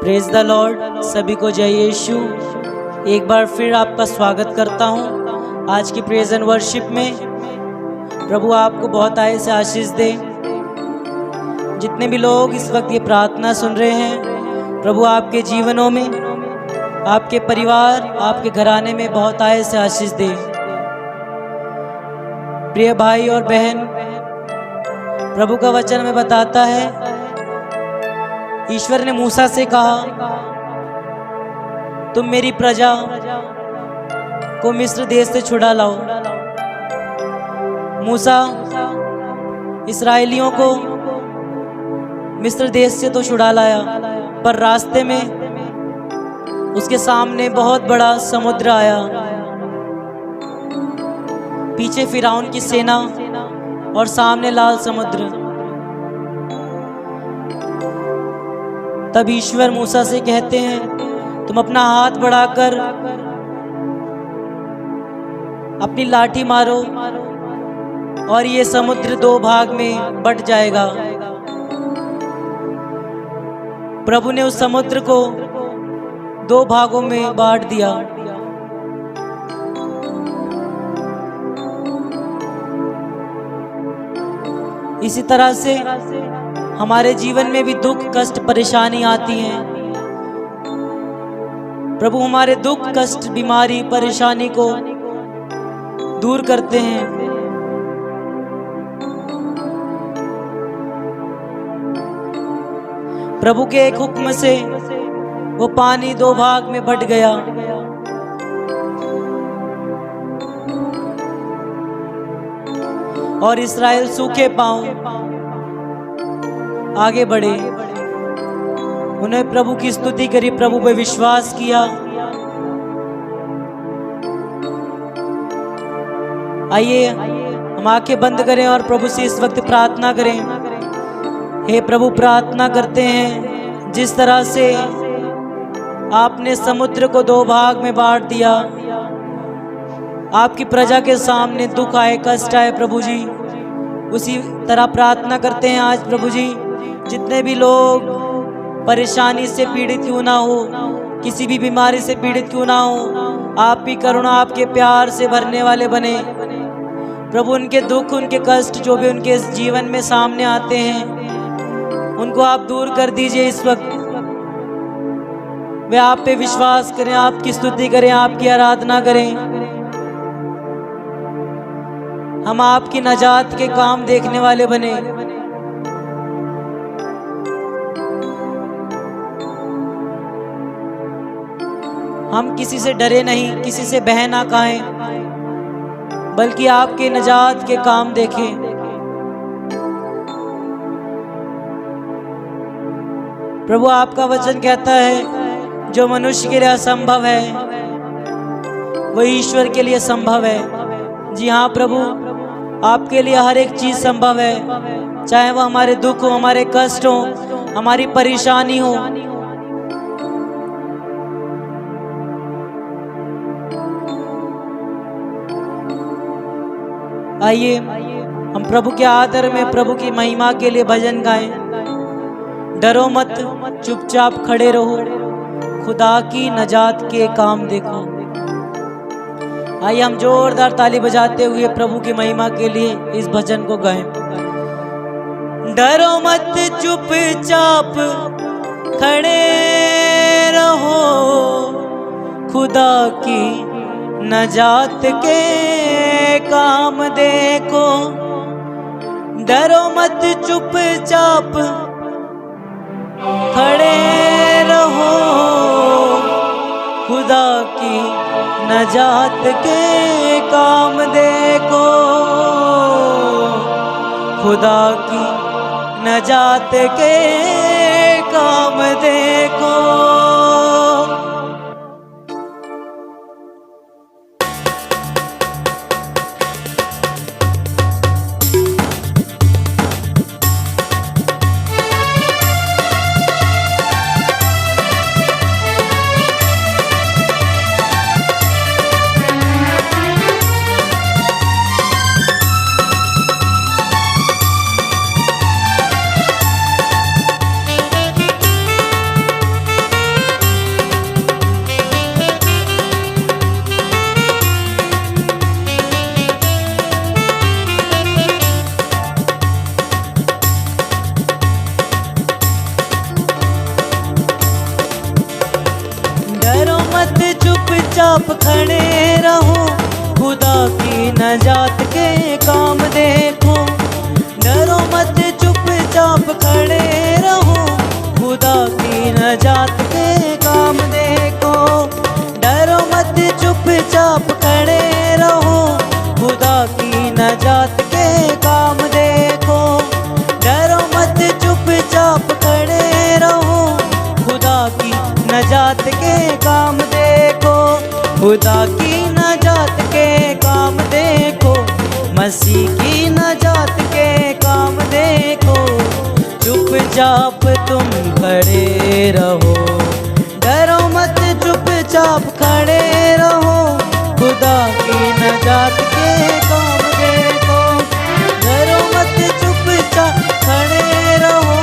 Praise the Lord. सभी को जय यीशु। एक बार फिर आपका स्वागत करता हूं आज की प्रेज एंड वर्शिप में। प्रभु आपको बहुत आय से आशीष दे। जितने भी लोग इस वक्त ये प्रार्थना सुन रहे हैं, प्रभु आपके जीवनों में, आपके परिवार, आपके घराने में बहुत आय से आशीष दे। प्रिय भाई और बहन, प्रभु का वचन में बताता है, ईश्वर ने मूसा से कहा, तुम मेरी प्रजा को मिस्र देश से छुड़ा लाओ। मूसा इस्राएलियों को मिस्र देश से तो छुड़ा लाया, पर रास्ते में उसके सामने बहुत बड़ा समुद्र आया। पीछे फिरौन की सेना और सामने लाल समुद्र। तब ईश्वर मूसा से कहते हैं, तुम अपना हाथ बढ़ाकर अपनी लाठी मारो और ये समुद्र दो भाग में बंट जाएगा। प्रभु ने उस समुद्र को दो भागों में बांट दिया। इसी तरह से हमारे जीवन में भी दुख, कष्ट, परेशानी आती हैं। प्रभु हमारे दुख, कष्ट, बीमारी, परेशानी को दूर करते हैं। प्रभु के एक हुक्म से वो पानी दो भाग में बंट गया। और इस्राएल सूखे पांव आगे बढ़े। उन्हें प्रभु की स्तुति करी, प्रभु पे विश्वास किया। आइए हम आंखें बंद करें और प्रभु से इस वक्त प्रार्थना करें। हे प्रभु, प्रार्थना करते हैं, जिस तरह से आपने समुद्र को दो भाग में बांट दिया, आपकी प्रजा के सामने दुख आए, कष्ट आए, प्रभु जी, उसी तरह प्रार्थना करते हैं आज। प्रभु जी, जितने भी लोग परेशानी से पीड़ित क्यों ना हो, किसी भी बीमारी से पीड़ित क्यों ना हो, आप भी करुणा, आपके प्यार से भरने वाले बने। प्रभु उनके दुख, उनके कष्ट जो भी उनके जीवन में सामने आते हैं, उनको आप दूर कर दीजिए। इस वक्त वे आप पे विश्वास करें, आपकी स्तुति करें, आपकी आराधना करें। हम आपकी नजात के काम देखने वाले बने। हम किसी से डरे नहीं, किसी से बह ना खाएं, बल्कि आपके नजात के काम देखें। प्रभु आपका वचन कहता है, जो मनुष्य के लिए असंभव है वो ईश्वर के लिए संभव है। जी हाँ प्रभु, आपके लिए हर एक चीज संभव है, चाहे वो हमारे दुख हो, हमारे कष्ट हो, हमारी परेशानी हो। आइए हम प्रभु के आदर में, प्रभु की महिमा के लिए भजन गाएं। डरो मत, चुपचाप खड़े रहो, खुदा की नजात के काम देखो। आइए हम जोरदार ताली बजाते हुए प्रभु की महिमा के लिए इस भजन को गाएं। डरो मत, चुपचाप खड़े रहो, खुदा की नजात के काम देखो। डरो मत, चुपचाप खड़े रहो, खुदा की नजात के काम देखो। खुदा की नजात के काम देखो। चुपचाप खड़े रहो, खुदा की नजात के काम देखो। डरो मत चुपचाप खड़े रहो, खुदा की नजात के काम देखो। डरो मत चुपचाप खड़े रहो, खुदा की नजात के काम देखो। डरो मत चुपचाप खड़े रहो, खुदा की नजात के काम देखो। खुदा की नजात के काम देखो, मसीह की नजात के काम देखो। चुपचाप तुम खड़े रहो, डरो मत चुपचाप खड़े रहो, खुदा की नजात के काम देखो। डरो मत चुपचाप खड़े रहो,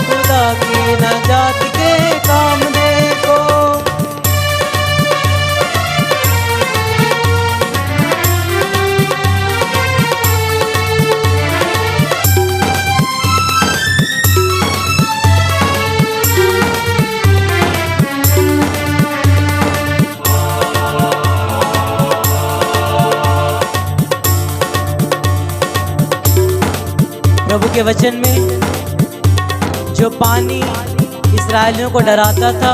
खुदा की नजात के काम देखो। प्रभु के वचन में जो पानी इस्राएलियों को डराता था,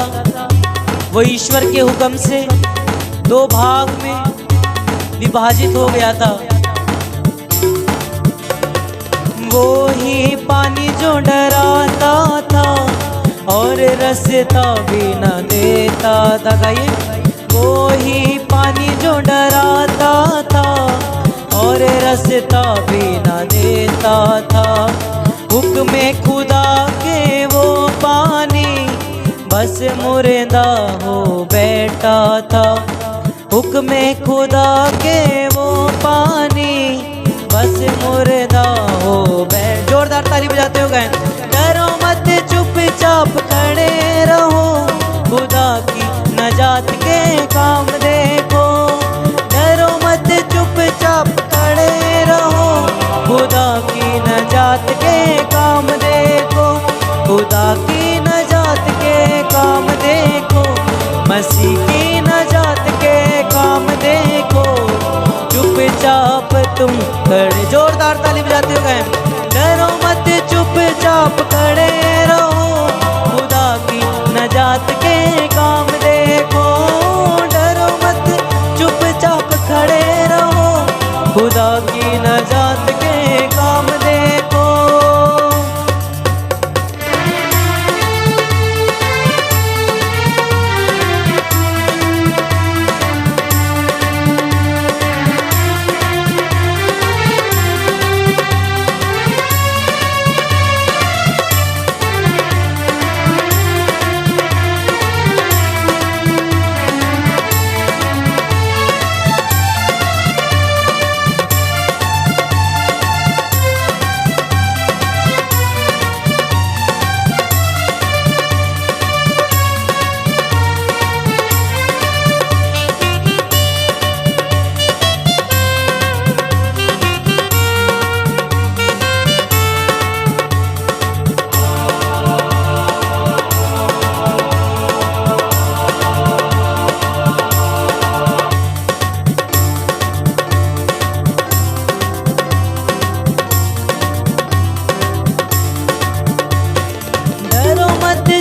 वो ईश्वर के हुक्म से दो भाग में विभाजित हो गया था। वो ही पानी जो डराता था और रास्ता भी न देता था। गाइए, वो ही पानी जो डराता था और रास्ता भी न देता था। हुक्म खुदा के वो पानी बस मुर्दा हो बैठा था। हुक्म खुदा के वो पानी बस मुर्दा हो बैठ। जोरदार ताली बजाते हो गए। डरो मत चुपचाप खड़े रहो, खुदा की नजात के काम देखो। डरो मत चुपचाप खड़े रहो, खुदा की नजात के काम देखो। खुदा की नजात के काम देखो, मसीह की नजात के काम देखो। चुपचाप तुम खड़े, जोरदार ताली बजाते हो गए। डरो मत चुपचाप खड़े रहो, खुदा की नजात के काम देखो। डरो मत चुपचाप खड़े रहो, खुदा की नजात के काम देखो।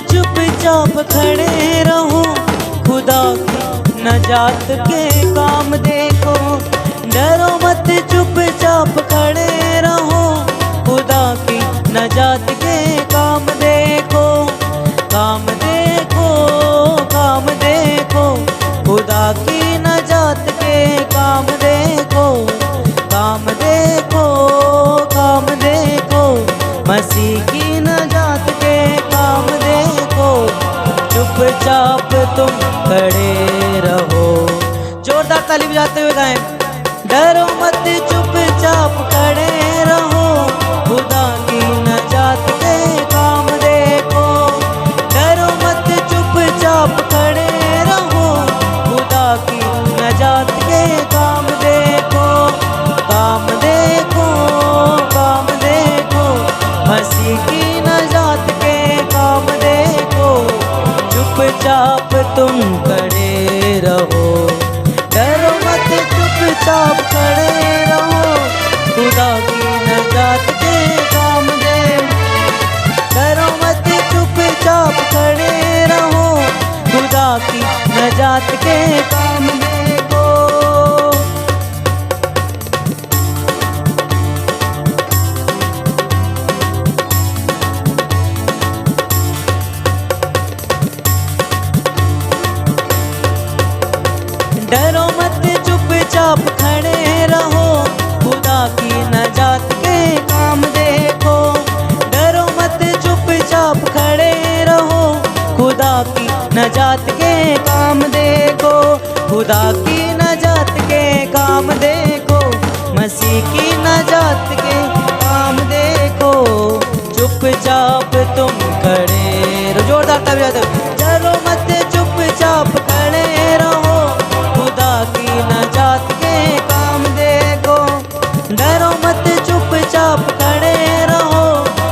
चुपचाप खड़े रहो, खुदा की नजात के काम देखो। डरो मत चुपचाप खड़े रहो, खुदा की नजात के काम देखो। काम देखो, काम देखो, खुदा की नजात के काम देखो। काम देखो, काम देखो, मसीह की नजात के काम देखो। चुपचाप तुम खड़े रहो। जोरदार ताली बजाते हुए गाएं। डरो मत चुपचाप खड़े रहो, खुदा की नजात के काम देखो। डरो मत चुपचाप खड़े रहो, खुदा की नजात के काम देखो। काम देखो, काम देखो, मसीह की नजात के काम देखो। चुपचाप तुम खड़े रहो, नजात के काम देखो। डरो मत चुपचाप खड़े रहो, खुदा की नजात के काम देखो। डरो मत चुपचाप खड़े रहो, खुदा की नजात के काम देखो। खुदा की नजात के काम देखो, मसीह की नजात के काम देखो। चुपचाप तुम खड़े रहो, जोरदार तबीयत। डरो मत चुपचाप खड़े रहो, खुदा की नजात के काम देखो। डरो मत चुपचाप खड़े रहो,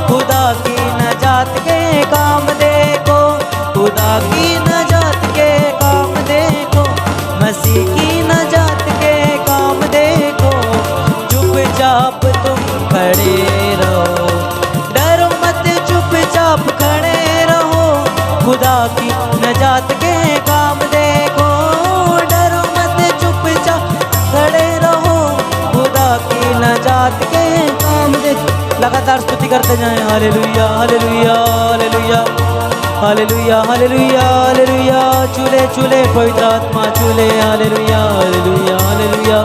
खुदा की नजात के काम देखो। खुदा की नजात के काम देखो, मसीह की नजात के काम देखो। चुपचाप तुम खड़े रहो, डरो मत चुपचाप खड़े रहो, खुदा की नजात के काम देखो। डरो मत चुपचाप खड़े रहो, खुदा की नजात के काम देखो। लगातार स्तुति करते जाएं। Hallelujah hallelujah hallelujah hallelujah hallelujah hallelujah. चूले चूले पवित्र आत्मा चूले। Hallelujah hallelujah hallelujah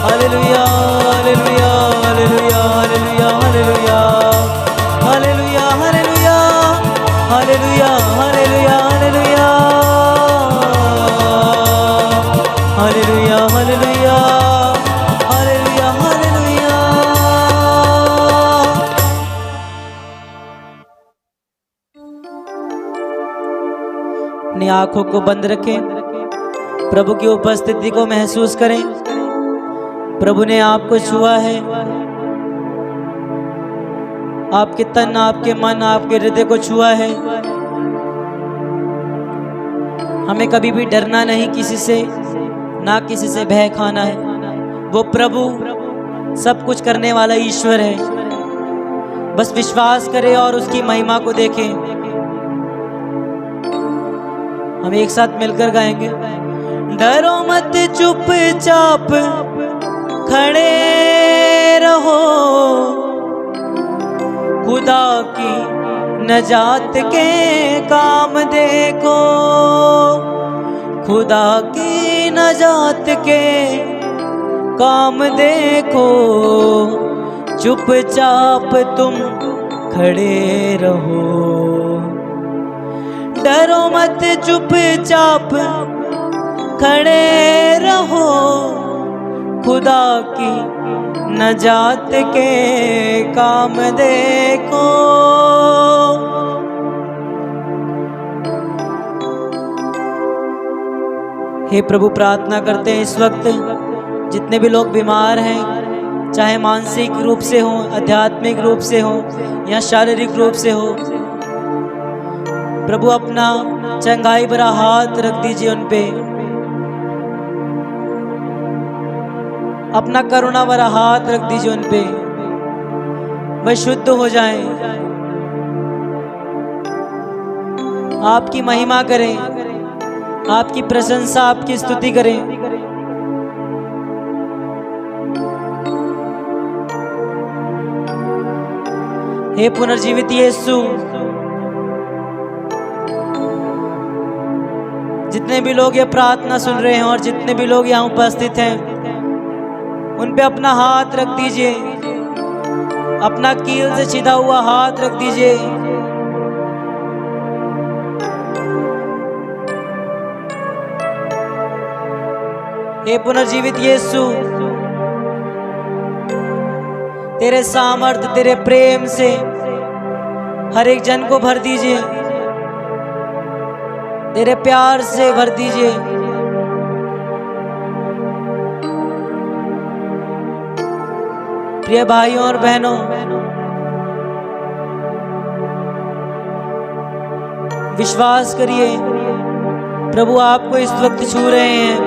hallelujah hallelujah hallelujah hallelujah hallelujah hallelujah hallelujah hallelujah hallelujah hallelujah hallelujah hallelujah hallelujah hallelujah. अपनी आंखों को बंद रखें, प्रभु की उपस्थिति को महसूस करें। प्रभु ने आपको छुआ है, आपके तन, आपके मन, आपके हृदय को छुआ है। हमें कभी भी डरना नहीं किसी से, ना किसी से भय खाना है। वो प्रभु सब कुछ करने वाला ईश्वर है। बस विश्वास करें और उसकी महिमा को देखें। हम एक साथ मिलकर गाएंगे। डरो मत चुपचाप खड़े रहो, खुदा की नजात के काम देखो। खुदा की नजात के काम देखो। चुपचाप तुम खड़े रहो, डरो मत चुपचाप खड़े रहो, खुदा की नजात के काम देखो। हे प्रभु, प्रार्थना करते हैं इस वक्त जितने भी लोग बीमार हैं, चाहे मानसिक रूप से हो, आध्यात्मिक रूप से हो या शारीरिक रूप से हो, प्रभु अपना चंगाई भरा हाथ रख दीजिए उन पे। अपना करुणा भरा हाथ रख दीजिए उन पे, वह शुद्ध हो जाएं, आपकी महिमा करें, आपकी प्रशंसा, आपकी स्तुति करें। हे पुनर्जीवित यीशु, जितने भी लोग ये प्रार्थना सुन रहे हैं और जितने भी लोग यहाँ उपस्थित हैं, उन पे अपना हाथ रख दीजिए, अपना कील से छिदा हुआ हाथ रख दीजिए। हे पुनर्जीवित यीशु, तेरे सामर्थ्य, तेरे प्रेम से हर एक जन को भर दीजिए, तेरे प्यार से भर दीजिए। प्रिय भाइयों और बहनों, विश्वास करिए, प्रभु आपको इस वक्त छू रहे हैं।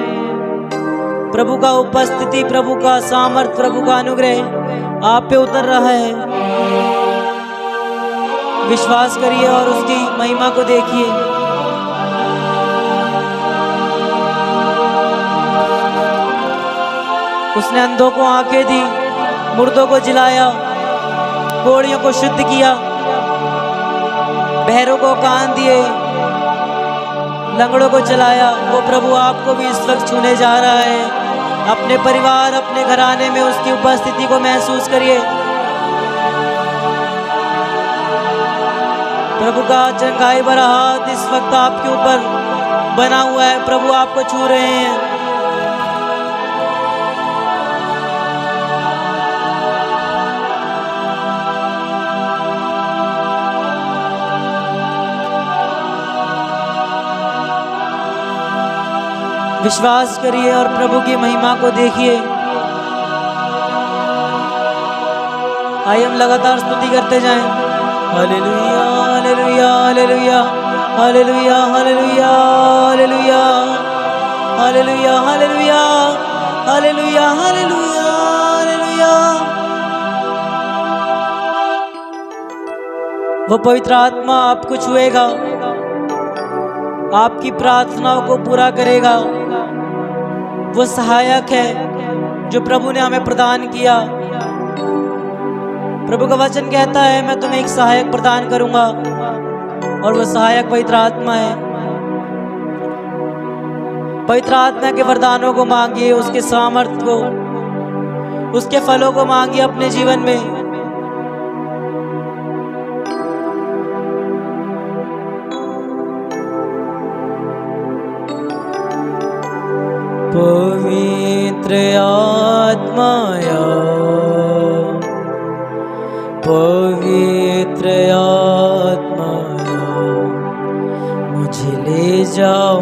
प्रभु का उपस्थिति, प्रभु का सामर्थ, प्रभु का अनुग्रह आप पे उतर रहा है। विश्वास करिए और उसकी महिमा को देखिए। उसने अंधों को आंखें दी, मुर्दों को जिलाया, कोढ़ियों को शुद्ध किया, बहरों को कान दिए, लंगड़ों को चलाया। वो प्रभु आपको भी इस वक्त छूने जा रहा है। अपने परिवार, अपने घराने में उसकी उपस्थिति को महसूस करिए। प्रभु का चंगाई भरा हाथ इस वक्त आपके ऊपर बना हुआ है। प्रभु आपको छू रहे हैं। विश्वास करिए और प्रभु की महिमा को देखिए। आइए हम लगातार स्तुति करते जाएं। Hallelujah hallelujah hallelujah hallelujah hallelujah hallelujah hallelujah hallelujah hallelujah hallelujah hallelujah. वो पवित्र आत्मा आपको छुएगा, आपकी प्रार्थनाओं को पूरा करेगा। वो सहायक है जो प्रभु ने हमें प्रदान किया। प्रभु का वचन कहता है, मैं तुम्हें एक सहायक प्रदान करूंगा, और वो सहायक पवित्र आत्मा है। पवित्र आत्मा के वरदानों को मांगिए, उसके सामर्थ्य को, उसके फलों को मांगिए अपने जीवन में। पवित्र आत्माया, पवित्र आत्माया, मुझे ले जाओ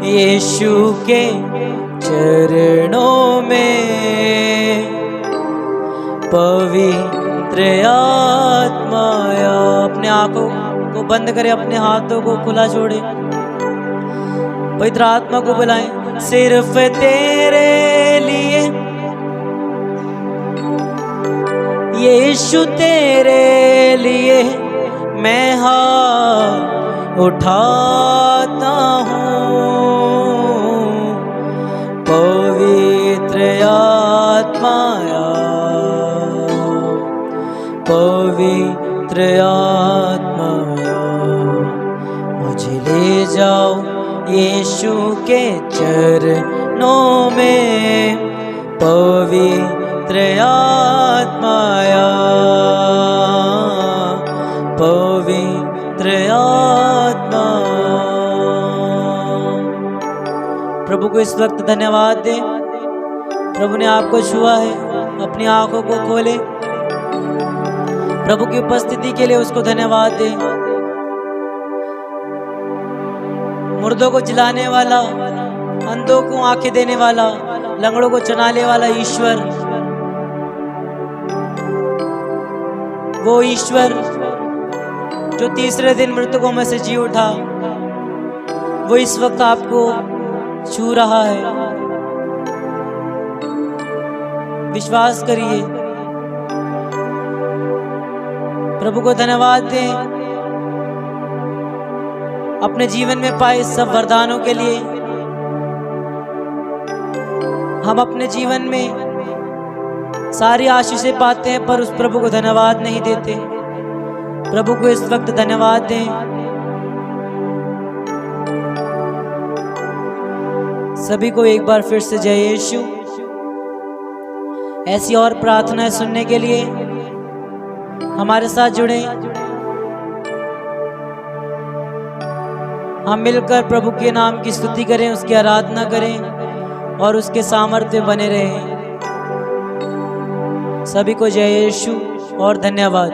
यीशु के चरणों में। पवित्र आत्माया, अपने आंखों को बंद करें, अपने हाथों को खुला छोड़े, पवित्र आत्मा को बुलाएं। सिर्फ तेरे लिए यीशु, तेरे लिए मैं हाथ उठाता हूँ। पवित्र आत्माया, पवित्र आत्माया, मुझे ले जाओ यीशु के चरणों में। पवित्र आत्माया, पवित्र आत्मा। प्रभु को इस वक्त धन्यवाद दें। प्रभु ने आपको छुआ है, अपनी आंखों को खोले, प्रभु की उपस्थिति के लिए उसको धन्यवाद दें। मुर्दों को जिलाने वाला, अंधों को आंखें देने वाला, लंगड़ों को चलाने वाला ईश्वर, वो ईश्वर जो तीसरे दिन मृतकों में से जी उठा, वो इस वक्त आपको छू रहा है। विश्वास करिए। प्रभु को धन्यवाद दें अपने जीवन में पाए सब वरदानों के लिए। हम अपने जीवन में सारी आशीषें पाते हैं, पर उस प्रभु को धन्यवाद नहीं देते। प्रभु को इस वक्त धन्यवाद दें। सभी को एक बार फिर से जय यीशु। ऐसी और प्रार्थनाएं सुनने के लिए हमारे साथ जुड़े। हम मिलकर प्रभु के नाम की स्तुति करें, उसकी आराधना करें और उसके सामर्थ्य बने रहें। सभी को जय यीशु और धन्यवाद।